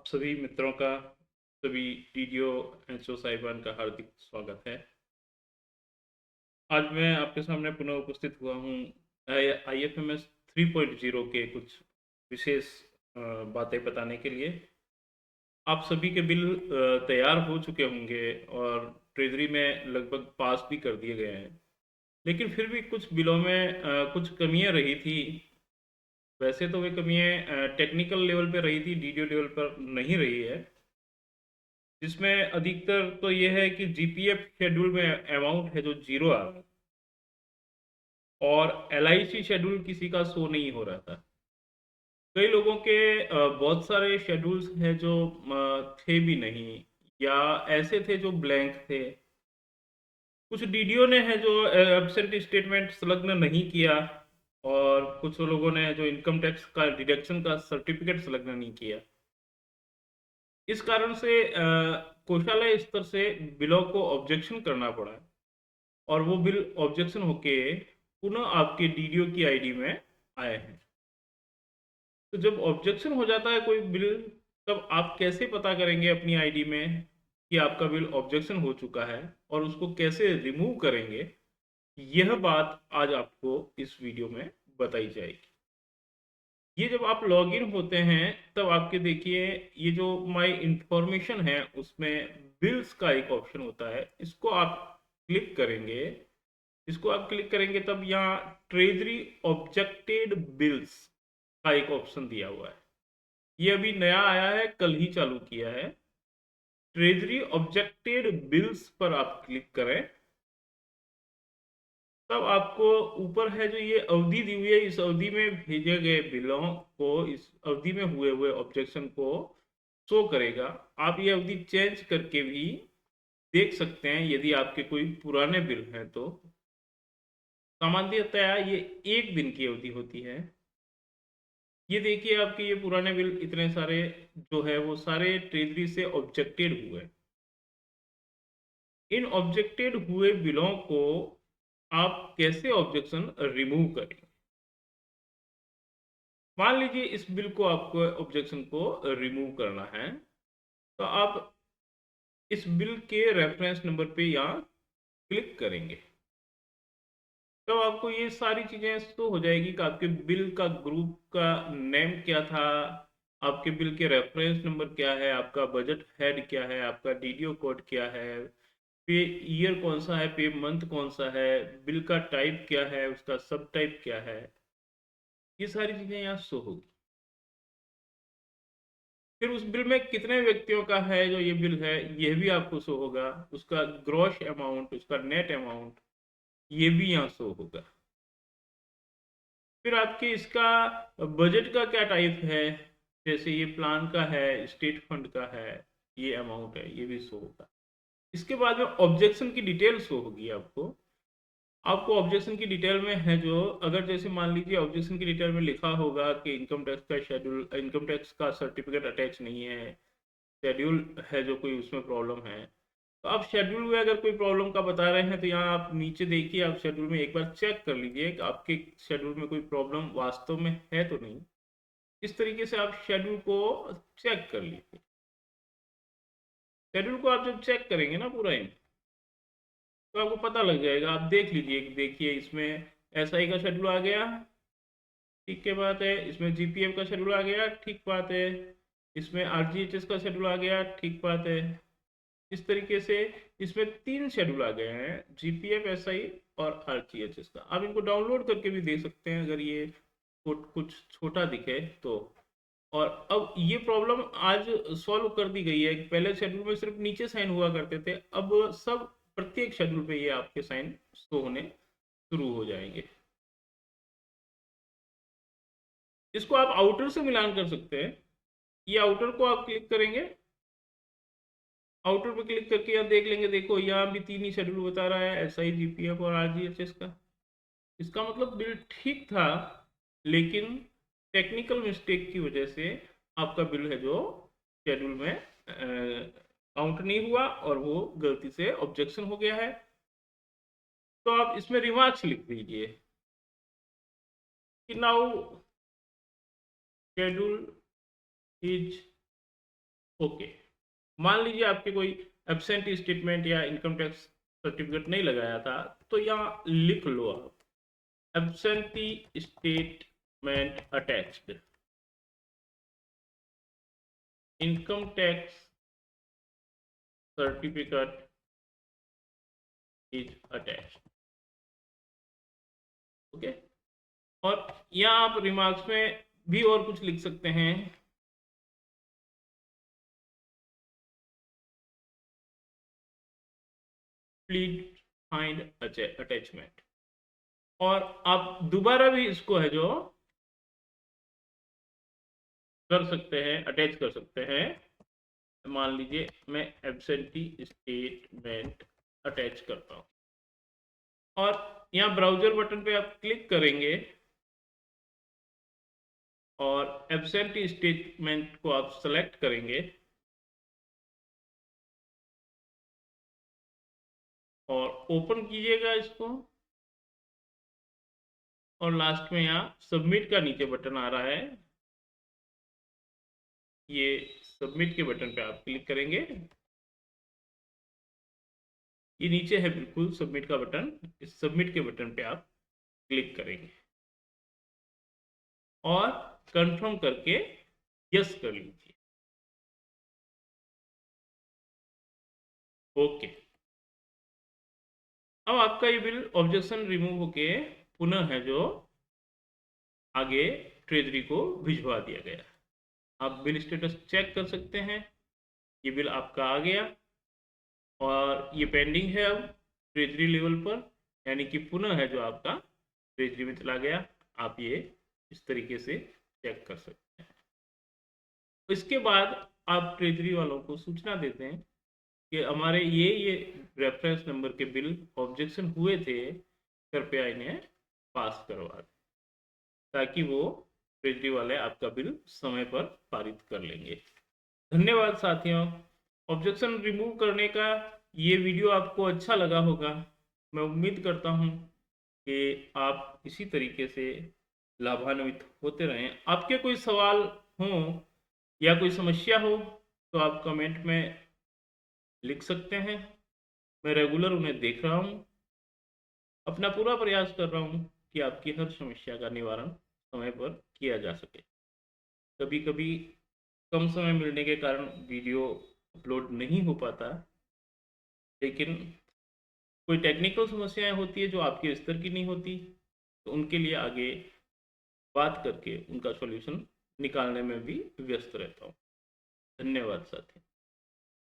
आप सभी मित्रों का, सभी टीडीओ एनएचओ साहिबान का हार्दिक स्वागत है। आज मैं आपके सामने पुनः उपस्थित हुआ हूँ आईएफएमएस 3.0 के कुछ विशेष बातें बताने के लिए। आप सभी के बिल तैयार हो चुके होंगे और ट्रेजरी में लगभग पास भी कर दिए गए हैं, लेकिन फिर भी कुछ बिलों में कुछ कमियां रही थी। वैसे तो वे कमियां टेक्निकल लेवल पे रही थी, डीडीओ लेवल पर नहीं रही है। जिसमें अधिकतर तो ये है कि जीपीएफ शेड्यूल में अमाउंट है जो जीरो आ रहा है, और एलआईसी शेड्यूल किसी का शो नहीं हो रहा था। कई लोगों के बहुत सारे शेड्यूल्स हैं जो थे भी नहीं, या ऐसे थे जो ब्लैंक थे। कुछ डीडीओ ने है जो एब्सेंट स्टेटमेंट संलग्न नहीं किया, और कुछ लोगों ने जो इनकम टैक्स का डिडक्शन का सर्टिफिकेट संलग्न नहीं किया। इस कारण से कोषालय स्तर से बिलों को ऑब्जेक्शन करना पड़ा, और वो बिल ऑब्जेक्शन होके पुनः आपके डीडीओ की आईडी में आए हैं। तो जब ऑब्जेक्शन हो जाता है कोई बिल, तब आप कैसे पता करेंगे अपनी आईडी में कि आपका बिल ऑब्जेक्शन हो चुका है, और उसको कैसे रिमूव करेंगे? यह बात आज आपको इस वीडियो में बताई जाएगी। ये जब आप लॉगिन होते हैं, तब आपके देखिए ये जो माय इंफॉर्मेशन है उसमें बिल्स का एक ऑप्शन होता है। इसको आप क्लिक करेंगे। इसको आप क्लिक करेंगे तब यहाँ ट्रेजरी ऑब्जेक्टेड बिल्स का एक ऑप्शन दिया हुआ है। ये अभी नया आया है, कल ही चालू किया है। ट्रेजरी ऑब्जेक्टेड बिल्स पर आप क्लिक करें, तब आपको ऊपर है जो ये अवधि दी हुई है, इस अवधि में भेजे गए बिलों को, इस अवधि में हुए हुए ऑब्जेक्शन को शो करेगा। आप ये अवधि चेंज करके भी देख सकते हैं यदि आपके कोई पुराने बिल हैं तो। सामान्यतया ये एक दिन की अवधि होती है। ये देखिए आपके ये पुराने बिल इतने सारे जो है वो सारे ट्रेजरी से ऑब्जेक्टेड हुए। इन ऑब्जेक्टेड हुए बिलों को आप कैसे ऑब्जेक्शन रिमूव करें? मान लीजिए इस बिल को आपको ऑब्जेक्शन को रिमूव करना है, तो आप इस बिल के रेफरेंस नंबर पे यहाँ क्लिक करेंगे। तब आपको ये सारी चीजें शो हो जाएगी कि आपके बिल का ग्रुप का नेम क्या था, आपके बिल के रेफरेंस नंबर क्या है, आपका बजट हेड क्या है, आपका डीडीओ कोड क्या है, पे ईयर कौन सा है, पे मंथ कौन सा है, बिल का टाइप क्या है, उसका सब टाइप क्या है। ये सारी चीजें यहाँ शो होगी। फिर उस बिल में कितने व्यक्तियों का है जो ये बिल है, यह भी आपको शो होगा। उसका ग्रॉस अमाउंट, उसका नेट अमाउंट, ये भी यहाँ शो होगा। फिर आपके इसका बजट का क्या टाइप है, जैसे ये प्लान का है, स्टेट फंड का है, ये अमाउंट है, ये भी शो होगा। इसके बाद में ऑब्जेक्शन की डिटेल शो होगी आपको। आपको ऑब्जेक्शन की डिटेल में है जो, अगर जैसे मान लीजिए ऑब्जेक्शन की डिटेल में लिखा होगा कि इनकम टैक्स का शेड्यूल, इनकम टैक्स का सर्टिफिकेट अटैच नहीं है, शेड्यूल है जो कोई उसमें प्रॉब्लम है, तो आप शेड्यूल में अगर कोई प्रॉब्लम का बता रहे हैं तो यहाँ आप नीचे देखिए, आप शेड्यूल में एक बार चेक कर लीजिए कि आपके शेड्यूल में कोई प्रॉब्लम वास्तव में है तो नहीं। इस तरीके से आप शेड्यूल को चेक कर लीजिए। शेड्यूल को आप जब चेक करेंगे ना पूरा ही, तो आपको पता लग जाएगा। आप देख लीजिए कि देखिए इसमें एसआई का शेड्यूल आ गया, ठीक के बात है। इसमें जीपीएफ का शेड्यूल आ गया, ठीक बात है। इसमें आरजीएचएस का शेड्यूल आ गया, ठीक बात है। इस तरीके से इसमें तीन शेड्यूल आ गए हैं, जीपीएफ, एसआई और आरजीएचएस का। आप इनको डाउनलोड करके भी देख सकते हैं अगर ये कुछ छोटा दिखे तो। और अब ये प्रॉब्लम आज सॉल्व कर दी गई है। पहले शेड्यूल में सिर्फ नीचे साइन हुआ करते थे, अब सब प्रत्येक शेड्यूल पे ये आपके साइन शो होने शुरू हो जाएंगे। इसको आप आउटर से मिलान कर सकते हैं। ये आउटर को आप क्लिक करेंगे, आउटर पे क्लिक करके यहाँ देख लेंगे। देखो यहाँ भी तीन ही शेड्यूल बता रहा है, एस आई, जीपीएफ और आरजीएचएस का। इसका मतलब बिल ठीक था, लेकिन टेक्निकल मिस्टेक की वजह से आपका बिल है जो शेड्यूल में काउंट नहीं हुआ, और वो गलती से ऑब्जेक्शन हो गया है। तो आप इसमें रिमार्क्स लिख दीजिए कि नाउ शेड्यूल इज ओके, मान लीजिए आपके कोई एब्सेंट स्टेटमेंट या इनकम टैक्स सर्टिफिकेट नहीं लगाया था, तो यहाँ लिख लो आप absentee statement attached, income tax certificate is attached. Okay, और यहाँ आप रिमार्क्स में भी और कुछ लिख सकते हैं, प्लीज फाइंड अटैचमेंट, और आप दोबारा भी इसको है जो कर सकते हैं, अटैच कर सकते हैं। मान लीजिए मैं एब्सेंटी स्टेटमेंट अटैच करता हूं, और यहाँ ब्राउजर बटन पे आप क्लिक करेंगे और एब्सेंटी स्टेटमेंट को आप सेलेक्ट करेंगे और ओपन कीजिएगा इसको, और लास्ट में यहाँ सबमिट का नीचे बटन आ रहा है, ये सबमिट के बटन पे आप क्लिक करेंगे। ये नीचे है बिल्कुल सबमिट का बटन, इस सबमिट के बटन पे आप क्लिक करेंगे और कंफर्म करके यस कर लीजिए। ओके, अब आपका ये बिल ऑब्जेक्शन रिमूव होके पुनः है जो आगे ट्रेजरी को भिजवा दिया गया। आप बिल स्टेटस चेक कर सकते हैं, ये बिल आपका आ गया और ये पेंडिंग है अब ट्रेजरी लेवल पर, यानी कि पुनः है जो आपका ट्रेजरी में चला गया। आप ये इस तरीके से चेक कर सकते हैं। इसके बाद आप ट्रेजरी वालों को सूचना देते हैं कि हमारे ये रेफरेंस नंबर के बिल ऑब्जेक्शन हुए थे, कृपया इन्हें पास करवा दें, ताकि वो ट्रेजरी वाले आपका बिल समय पर पारित कर लेंगे। धन्यवाद साथियों, ऑब्जेक्शन रिमूव करने का ये वीडियो आपको अच्छा लगा होगा। मैं उम्मीद करता हूँ कि आप इसी तरीके से लाभान्वित होते रहें। आपके कोई सवाल हों या कोई समस्या हो तो आप कमेंट में लिख सकते हैं, मैं रेगुलर उन्हें देख रहा हूँ, अपना पूरा प्रयास कर रहा हूँ कि आपकी हर समस्या का निवारण समय पर किया जा सके। कभी कभी कम समय मिलने के कारण वीडियो अपलोड नहीं हो पाता, लेकिन कोई टेक्निकल समस्याएं होती है जो आपके स्तर की नहीं होती, तो उनके लिए आगे बात करके उनका सॉल्यूशन निकालने में भी व्यस्त रहता हूँ। धन्यवाद साथी।